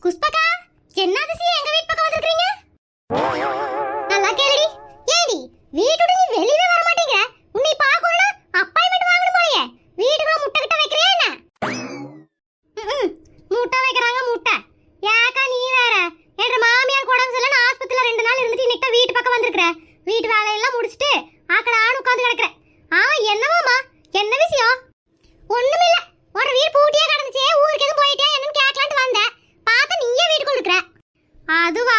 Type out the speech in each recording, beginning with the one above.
குஷ்பகா, என்ன அதிசயம் எங்க வீட்டு பக்கம் வந்திருக்கீங்க? நல்லா கேளுடி. ஏடி வீட்டுல நீ வெளியவே வர மாட்டீங்க? உன்னை பார்க்கணும்னா அப்பாயின்மென்ட் வாங்கணும் போலயே. வீட்டுக்குள்ள முட்டை கிட்ட வைக்கறியா என்ன? முட்டை வைக்கறாங்க முட்டை. யாக்கா நீ வேற? என்ற மாமியார் உடம்பு சரியில்லைன்னு ஆஸ்பத்திரியில 2 நாள் இருந்துட்டு இன்னைக்கு வீட்டு பக்கம் வந்திருக்கற. வீட்டு வேலையெல்லாம் முடிச்சிட்டு ஆக்கடான்னு உட்கார்ந்து கிடக்குறேன். என்னவாமா? என்ன விஷயம்? ஒண்ணுமில்ல. ஒரு வீடு பூட்டியே கிடந்துச்சே, ஊருக்கு எதுவும் போயிட்டே என்னன்னு கேட்கலான்னு வந்தேன். பார்த்தா நீயே வீட்டுக்குள்ள இருக்கற. அதுவா?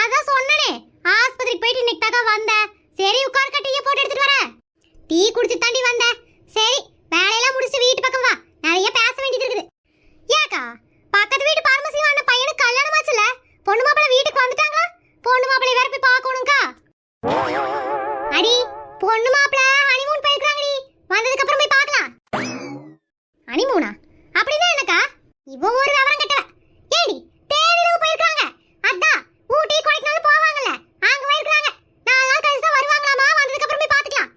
அதான் சொன்னனே, ஆஸ்பத்திரிக்கு போயிட்டு இன்னைக்கு தாக்கா வந்தேன். சரி உட்கார் கட்டியே போட்டு எடுத்துட்டு வரேன். டீ குடிச்சு தாண்டி வந்தேன். சரி வேலையெல்லாம் முடிச்சிட்டு வீட்டு பக்கம் வா, நிறைய பேச வேண்டியது இருக்குது. ஏக்கா, பக்கத்து வீட்டு பரமசிவம் அண்ணன் பையனுக்கு கல்யாணம் ஆச்சுல, பொண்ணு மாப்பிள்ளை வீட்டுக்கு வந்துட்டாங்களா? பொண்ணு மாப்பிள்ளை வேற போய் பார்க்கணும்க்கா. அடி பொண்ணு மாப்பிள்ளை ஹனிமூன் போயிருக்காங்கடி, வந்ததுக்கு அப்புறம் போய் பார்க்கலாம். ஹனிமூனா? அப்படின்னா என்னக்கா? இவ ஒரு விவரம் கட்டல. ஏடி தேனிலவு போயிருக்காங்க. அதான் ஊட்டி கொடைக்கானல் போவாங்கல, அங்க போயிருக்காங்க. 4 நாள் கழிச்சு தான் வருவாங்களாமா, வந்ததுக்கு அப்புறம் போய் பார்த்துக்கலாம்.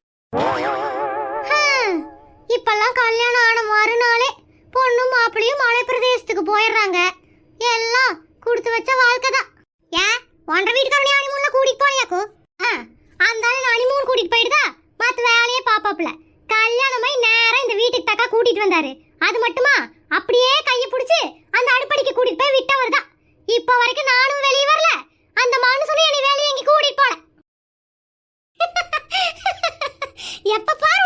இப்பெல்லாம் கல்யாணம் ஆன மறுநாளே பொண்ணு மாப்பிள்ளையும் மலை பிரதேசத்துக்கு போயிடுறாங்க. எல்லாம் கொடுத்து வச்ச வாழ்க்கை தான். ஏன் ஒன்ற வீட்டுக்காரனே ஹனிமூன்ல கூட்டிட்டு போனியாக்கோ? அந்த ஹனிமூன் கூட்டிட்டு போயிடுதா, மத்த வேலையே பாப்பாப்ல. கல்யாணமாய் நேரா இந்த வீட்டுக்கு தக்கா கூட்டிட்டு வந்தாரு. அது மட்டுமா, அப்படியே கையை பிடிச்சு அந்த அடுப்படிக்கு கூட்டிட்டு போய் விட்டவர் தான். இப்ப வரைக்கும் நானும் வெளியே வரல, அந்த மனுஷனும் என்னை வெளியே எங்க கூட்டிட்டு போல. எப்ப பாரு